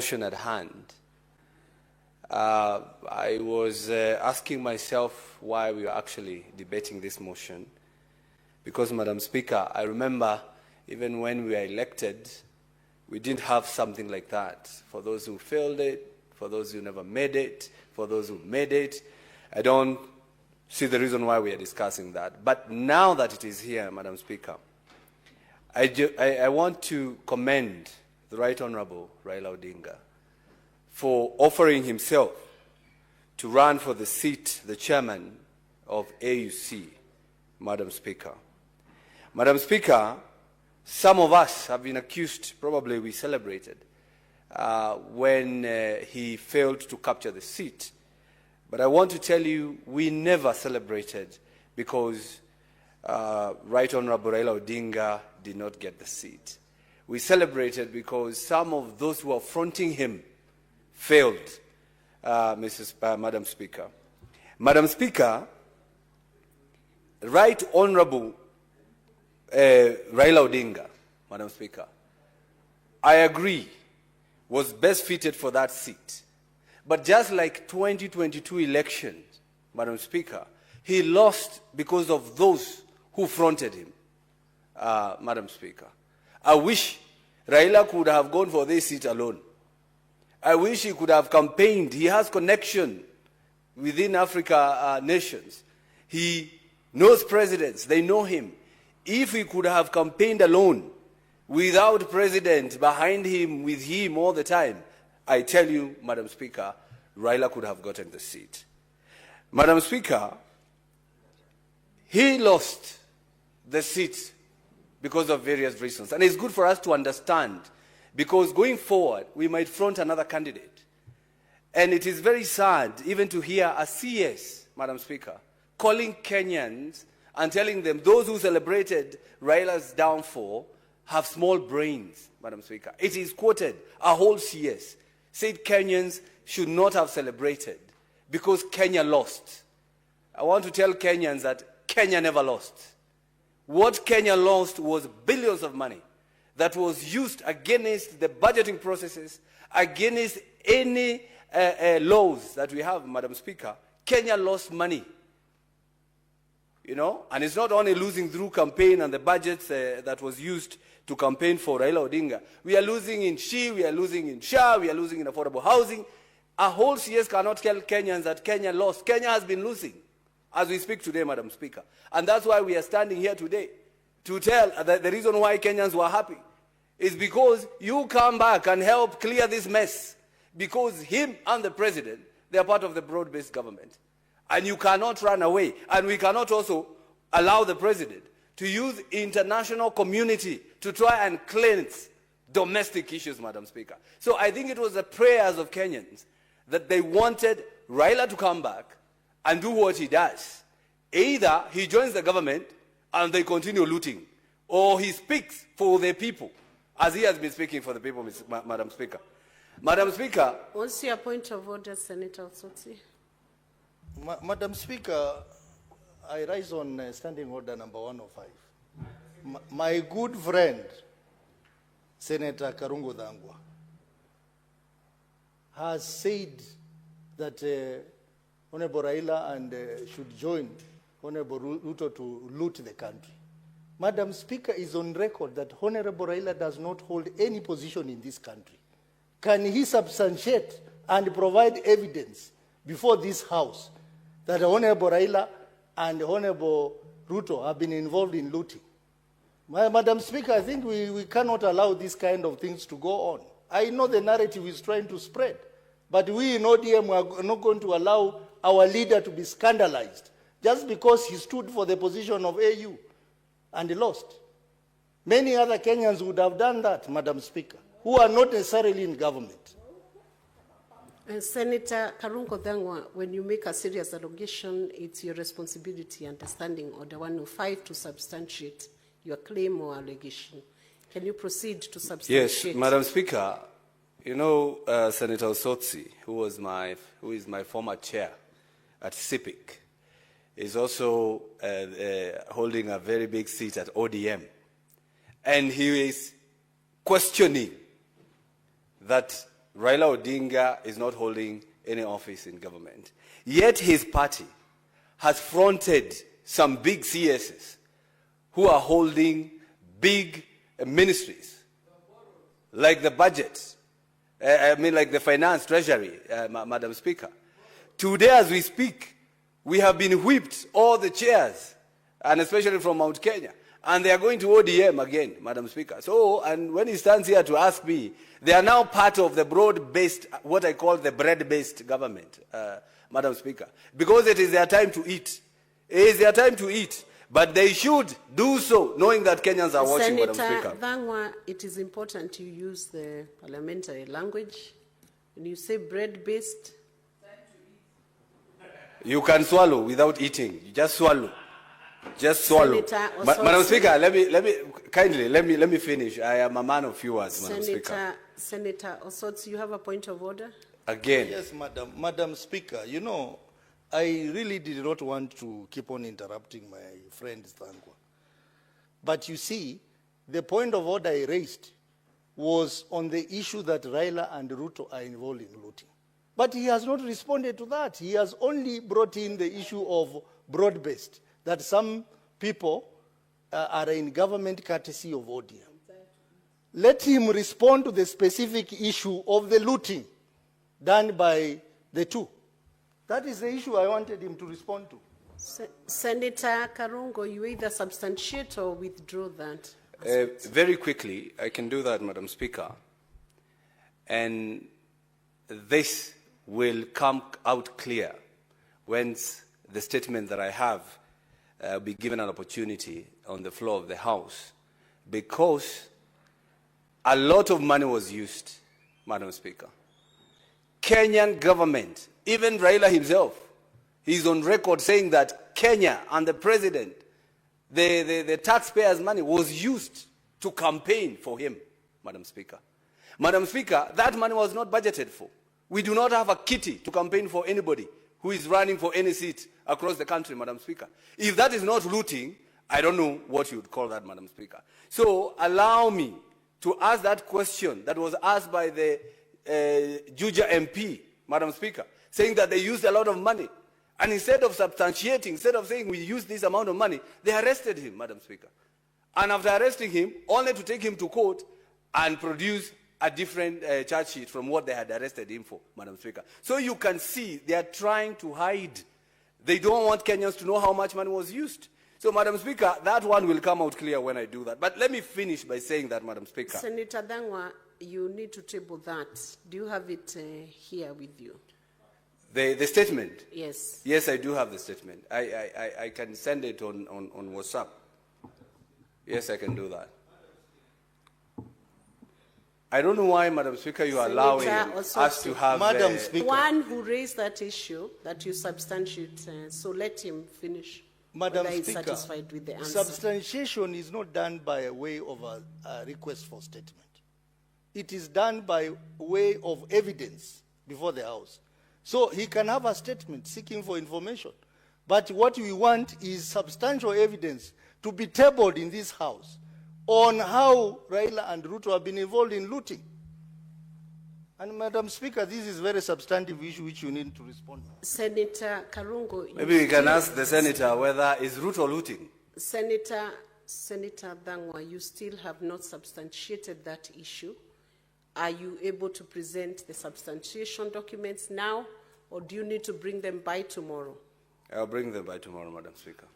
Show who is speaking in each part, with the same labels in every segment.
Speaker 1: motion at hand, I was asking myself why we were actually debating this motion. Because, Madam Speaker, I remember even when we were elected, we didn't have something like that. For those who failed it, for those who never made it, for those who made it, I don't see the reason why we are discussing that. But now that it is here, Madam Speaker, I want to commend the Right Honorable Raila Odinga for offering himself to run for the seat, the chairman of AUC, Madam Speaker. Madam Speaker, some of us have been accused, probably we celebrated, when he failed to capture the seat. But I want to tell you, we never celebrated because Right Honorable Raila Odinga did not get the seat. We celebrated because some of those who are fronting him failed, Madam Speaker. Madam Speaker, Right Honorable Raila Odinga, Madam Speaker, I agree, was best fitted for that seat. But just like 2022 elections, Madam Speaker, he lost because of those who fronted him, Madam Speaker. I wish Raila could have gone for this seat alone. I wish he could have campaigned. He has connection within Africa nations. He knows presidents. They know him. If he could have campaigned alone, without president behind him, with him all the time, I tell you, Madam Speaker, Raila could have gotten the seat. Madam Speaker, he lost the seat because of various reasons. And it's good for us to understand, because going forward, we might front another candidate. And it is very sad even to hear a CS, Madam Speaker, calling Kenyans and telling them those who celebrated Raila's downfall have small brains, Madam Speaker. It is quoted, a whole CS said Kenyans should not have celebrated because Kenya lost. I want to tell Kenyans that Kenya never lost. What Kenya lost was billions of money that was used against the budgeting processes, against any laws that we have, Madam Speaker. Kenya lost money. You know, and it's not only losing through campaign and the budgets that was used to campaign for Raila Odinga. We are losing in SHI, we are losing in SHA, we are losing in affordable housing. A whole CS cannot tell Kenyans that Kenya lost. Kenya has been losing as we speak today, Madam Speaker. And that's why we are standing here today to tell that the reason why Kenyans were happy is because you come back and help clear this mess. Because him and the president, they are part of the broad-based government. And you cannot run away. And we cannot also allow the president to use international community to try and cleanse domestic issues, Madam Speaker. So I think it was the prayers of Kenyans that they wanted Raila to come back and do what he does. Either he joins the government and they continue looting, or he speaks for the people, as he has been speaking for the people, Madam Speaker. Madam Speaker.
Speaker 2: What's your point of order, Senator Sotsi?
Speaker 3: Madam Speaker, I rise on standing order number 105. My good friend, Senator Karungo has said that Honorable Raila and should join Honorable Ruto to loot the country. Madam Speaker is on record that Honorable Raila does not hold any position in this country. Can he substantiate and provide evidence before this House that Honorable Raila and Honorable Ruto have been involved in looting? Madam Speaker, I think we cannot allow these kind of things to go on. I know the narrative is trying to spread, but we in ODM are not going to allow our leader to be scandalized just because he stood for the position of AU and he lost. Many other Kenyans would have done that, Madam Speaker, who are not necessarily in government.
Speaker 2: Senator Karungo, when you make a serious allegation, it's your responsibility, understanding Order 105, to substantiate your claim or allegation. Can you proceed to substantiate?
Speaker 1: Yes, Madam Speaker, you know Senator Sotsi, who is my former chair at CIPIC, is also holding a very big seat at ODM. And he is questioning that Raila Odinga is not holding any office in government. Yet his party has fronted some big CSs who are holding big ministries, like the budget, like the finance, treasury, Madam Speaker. Today, as we speak, we have been whipped, all the chairs, and especially from Mount Kenya, and they are going to ODM again, Madam Speaker. So, and when he stands here to ask me, they are now part of the broad-based, what I call the bread-based government, Madam Speaker, because it is their time to eat. It is their time to eat, but they should do so, knowing that Kenyans are watching, Madam Speaker.
Speaker 2: Senator Thangwa, it is important you use the parliamentary language. When you say bread-based,
Speaker 1: you can swallow without eating. You just swallow. Just swallow. Madam Speaker, let me finish. I am a man of few words, Madam Speaker.
Speaker 2: Senator Osotsi, you have a point of order?
Speaker 1: Again.
Speaker 3: Yes, Madam Speaker. You know, I really did not want to keep on interrupting my friend Thangwa. But you see, the point of order I raised was on the issue that Raila and Ruto are involved in looting. But he has not responded to that. He has only brought in the issue of broad-based, that some people are in government courtesy of ODM. Let him respond to the specific issue of the looting done by the two. That is the issue I wanted him to respond to.
Speaker 2: Senator Karungo, you either substantiate or withdraw that.
Speaker 1: Very quickly, I can do that, Madam Speaker. And this will come out clear once the statement that I have be given an opportunity on the floor of the House, because a lot of money was used, Madam Speaker. Kenyan government, even Raila himself, he's on record saying that Kenya and the president, the taxpayers' money was used to campaign for him, Madam Speaker. Madam Speaker, that money was not budgeted for. We do not have a kitty to campaign for anybody who is running for any seat across the country, Madam Speaker. If that is not looting, I don't know what you would call that, Madam Speaker. So allow me to ask that question that was asked by the Juja MP, Madam Speaker, saying that they used a lot of money. And instead of substantiating, instead of saying we used this amount of money, they arrested him, Madam Speaker. And after arresting him, only to take him to court and produce a different charge sheet from what they had arrested him for, Madam Speaker. So you can see they are trying to hide. They don't want Kenyans to know how much money was used. So, Madam Speaker, that one will come out clear when I do that. But let me finish by saying that, Madam Speaker.
Speaker 2: Senator Thangwa, you need to table that. Do you have it here with you?
Speaker 1: The statement?
Speaker 2: Yes.
Speaker 1: Yes, I do have the statement. I can send it on WhatsApp. Yes, I can do that. I don't know why, Madam Speaker, you are allowing us to have...
Speaker 3: Madam Speaker.
Speaker 2: One who raised that issue that you substantiate, so let him finish.
Speaker 3: Madam
Speaker 2: Speaker, satisfied with the answer.
Speaker 3: Substantiation is not done by way of a request for statement. It is done by way of evidence before the House. So he can have a statement seeking for information. But what we want is substantial evidence to be tabled in this House on how Raila and Ruto have been involved in looting. And Madam Speaker, this is a very substantive issue which you need to respond to.
Speaker 2: Senator Karungo.
Speaker 1: Maybe we can ask the Senator whether is Ruto looting.
Speaker 2: Senator Thangwa, you still have not substantiated that issue. Are you able to present the substantiation documents now, or do you need to bring them by tomorrow?
Speaker 1: I'll bring them by tomorrow, Madam Speaker.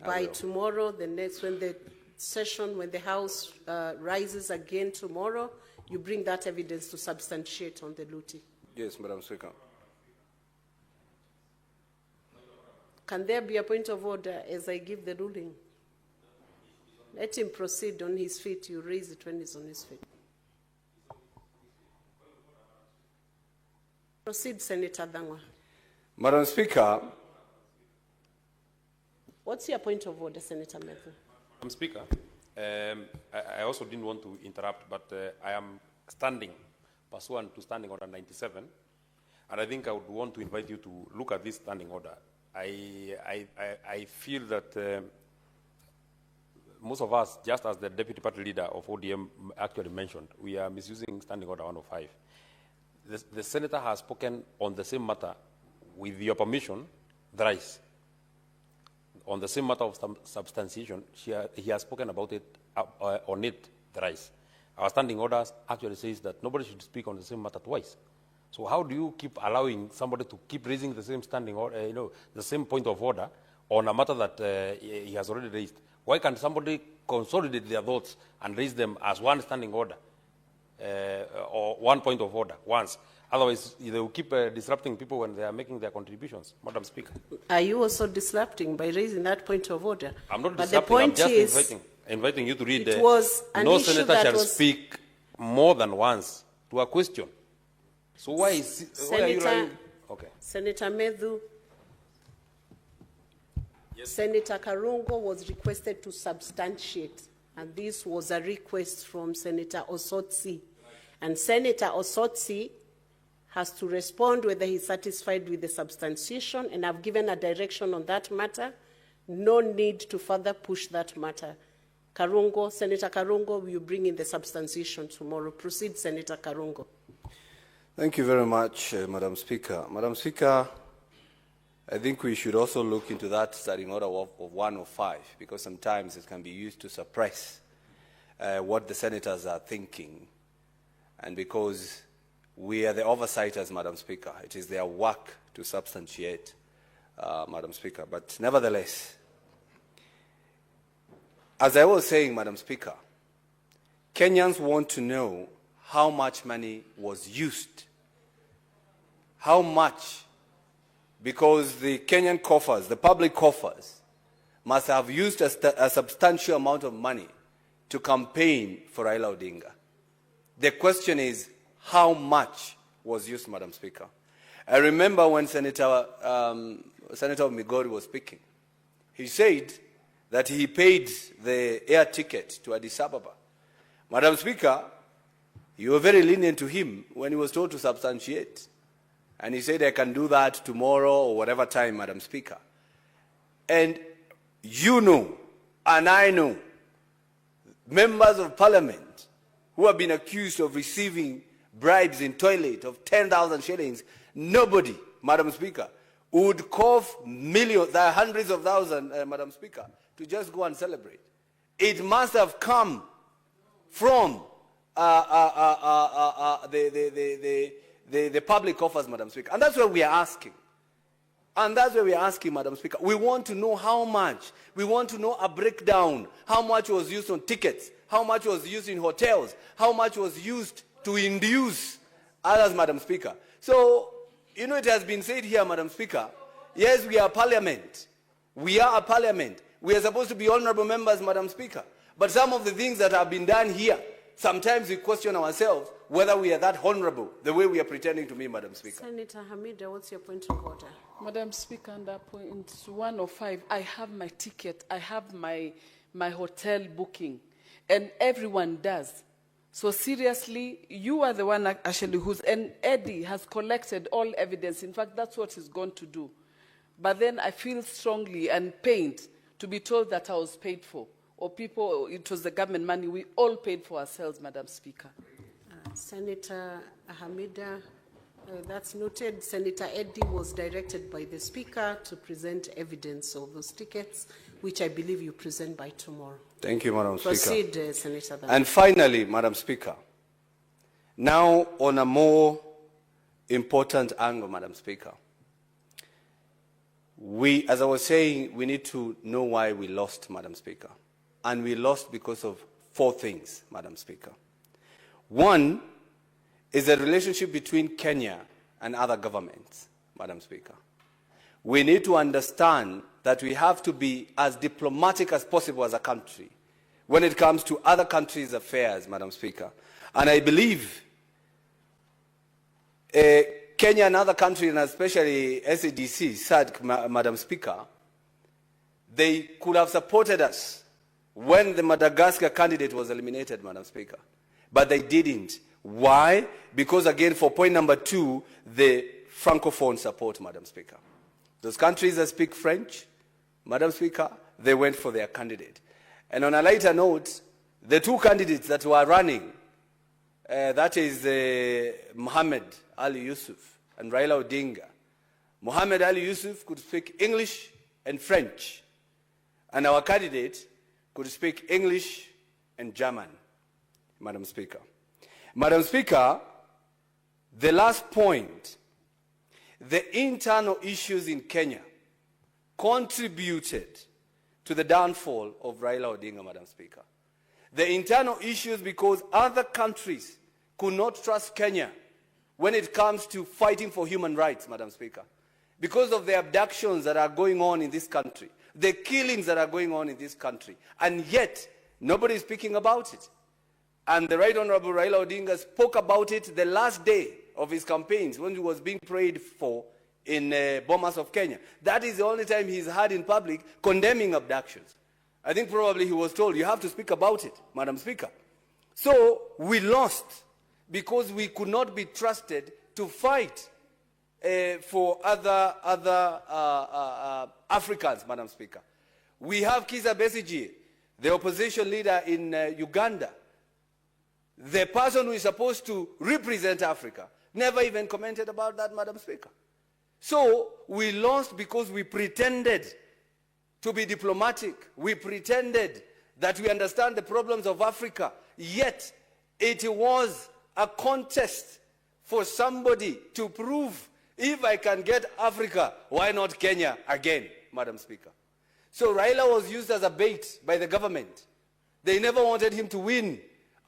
Speaker 2: By tomorrow, when the House rises again tomorrow, you bring that evidence to substantiate on the looting?
Speaker 1: Yes, Madam Speaker.
Speaker 2: Can there be a point of order as I give the ruling? Let him proceed on his feet. You raise it when he's on his feet. Proceed, Senator Thangwa.
Speaker 1: Madam Speaker.
Speaker 2: What's your point of order, Senator Matthew?
Speaker 4: Madam Speaker, I also didn't want to interrupt, but I am standing pursuant to Standing Order 97, and I think I would want to invite you to look at this standing order. I feel that most of us, just as the deputy party leader of ODM actually mentioned, we are misusing Standing Order 105. The senator has spoken on the same matter, with your permission, thrice. On the same matter of substantiation, he has spoken about it, on it thrice. Our standing orders actually says that nobody should speak on the same matter twice. So how do you keep allowing somebody to keep raising the same standing order, the same point of order on a matter that he has already raised? Why can't somebody consolidate their thoughts and raise them as one standing order or one point of order once? Otherwise, they will keep disrupting people when they are making their contributions. Madam Speaker.
Speaker 2: Are you also disrupting by raising that point of order?
Speaker 4: I'm not
Speaker 2: but
Speaker 4: disrupting,
Speaker 2: the point
Speaker 4: I'm just
Speaker 2: is,
Speaker 4: inviting you to read
Speaker 2: it was an
Speaker 4: no
Speaker 2: issue
Speaker 4: senator
Speaker 2: that
Speaker 4: shall
Speaker 2: was
Speaker 4: speak more than once to a question. So why are you writing? Okay.
Speaker 2: Senator Medhu, yes. Senator Karungo was requested to substantiate, and this was a request from Senator Osotsi. And Senator Osotsi has to respond whether he's satisfied with the substantiation, and I've given a direction on that matter. No need to further push that matter. Karungo, Senator Karungo, will you bring in the substantiation tomorrow? Proceed, Senator Karungo.
Speaker 1: Thank you very much, Madam Speaker. Madam Speaker, I think we should also look into that standing order of 105, because sometimes it can be used to suppress what the senators are thinking. And because we are the oversights, Madam Speaker, it is their work to substantiate, Madam Speaker. But nevertheless, as I was saying, Madam Speaker, Kenyans want to know how much money was used. How much? Because the Kenyan coffers, the public coffers, must have used a substantial amount of money to campaign for Raila Odinga. The question is, how much was used, Madam Speaker? I remember when Senator Migori was speaking. He said that he paid the air ticket to Addis Ababa. Madam Speaker, you were very lenient to him when he was told to substantiate. And he said, I can do that tomorrow or whatever time, Madam Speaker. And you know, and I know, members of parliament who have been accused of receiving bribes in toilet of 10,000 shillings, nobody, Madam Speaker, would cough millions, hundreds of thousands, Madam Speaker, to just go and celebrate. It must have come from the public coffers, Madam Speaker. And that's what we are asking. And that's what we are asking, Madam Speaker. We want to know how much. We want to know a breakdown. How much was used on tickets? How much was used in hotels? How much was used to induce others, Madam Speaker? So, it has been said here, Madam Speaker, yes, we are parliament. We are a parliament. We are supposed to be honorable members, Madam Speaker. But some of the things that have been done here, sometimes we question ourselves whether we are that honorable the way we are pretending to be, Madam Speaker.
Speaker 2: Senator Hamida, what's your point of order?
Speaker 5: Madam Speaker, under point 105, I have my ticket, I have my hotel booking, and everyone does. So seriously, you are the one actually and Eddie has collected all evidence. In fact, that's what he's going to do. But then I feel strongly and pained to be told that I was paid for. Or it was the government money. We all paid for ourselves, Madam Speaker.
Speaker 2: Senator Hamida, that's noted. Senator Eddie was directed by the Speaker to present evidence of those tickets, which I believe you present by tomorrow.
Speaker 1: Thank you, Madam Speaker.
Speaker 2: Proceed, Senator.
Speaker 1: And finally, Madam Speaker, now on a more important angle, Madam Speaker, as I was saying, we need to know why we lost, Madam Speaker. And we lost because of 4 things, Madam Speaker. One is the relationship between Kenya and other governments, Madam Speaker. We need to understand that we have to be as diplomatic as possible as a country when it comes to other countries' affairs, Madam Speaker. And I believe Kenya and other countries, and especially SADC, SADC, Madam Speaker, they could have supported us when the Madagascar candidate was eliminated, Madam Speaker. But they didn't. Why? Because, again, for point number 2, the Francophone support, Madam Speaker. Those countries that speak French, Madam Speaker, they went for their candidate. And on a lighter note, the two candidates that were running, that is Muhammad Ali Yusuf and Raila Odinga. Muhammad Ali Yusuf could speak English and French, and our candidate could speak English and German, Madam Speaker. Madam Speaker, the last point, the internal issues in Kenya contributed to the downfall of Raila Odinga, Madam Speaker. The internal issues because other countries could not trust Kenya when it comes to fighting for human rights, Madam Speaker. Because of the abductions that are going on in this country, the killings that are going on in this country, and yet nobody is speaking about it. And the Right Honorable Raila Odinga spoke about it the last day of his campaigns when he was being prayed for in Bomas of Kenya. That is the only time he's had in public condemning abductions. I think probably he was told, you have to speak about it, Madam Speaker. So we lost because we could not be trusted to fight for other Africans, Madam Speaker. We have Kizza Besigye, the opposition leader in Uganda. The person who is supposed to represent Africa never even commented about that, Madam Speaker. So we lost because we pretended to be diplomatic. We pretended that we understand the problems of Africa. Yet it was a contest for somebody to prove, if I can get Africa, why not Kenya again, Madam Speaker? So Raila was used as a bait by the government. They never wanted him to win.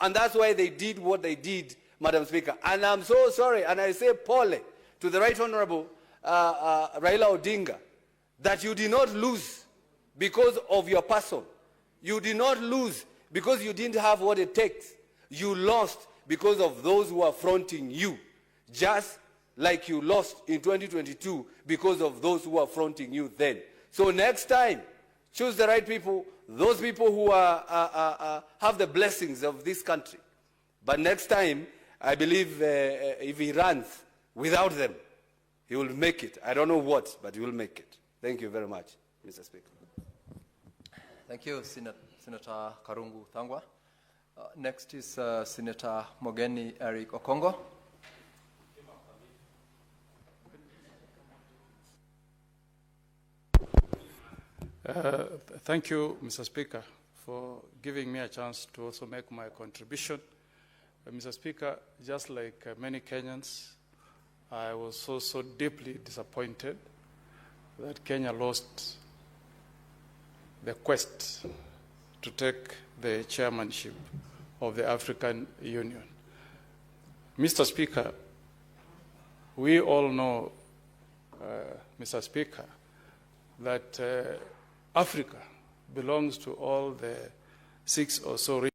Speaker 1: And that's why they did what they did, Madam Speaker. And I'm so sorry, and I say pole to the Right Honorable Raila Odinga, that you did not lose because of your person. You did not lose because you didn't have what it takes. You lost because of those who are fronting you, just like you lost in 2022 because of those who are fronting you then. So next time, choose the right people, those people who have the blessings of this country. But next time, I believe if he runs without them, he will make it. I don't know what, but he will make it. Thank you very much, Mr. Speaker.
Speaker 6: Thank you, Senator Karungo Thangwa. Next is Senator Mogeni Eric Okongo.
Speaker 7: Thank you, Mr. Speaker, for giving me a chance to also make my contribution. Mr. Speaker, just like many Kenyans, I was so deeply disappointed that Kenya lost the quest to take the chairmanship of the African Union. Mr. Speaker, we all know, Mr. Speaker, that Africa belongs to all the 6 or so regions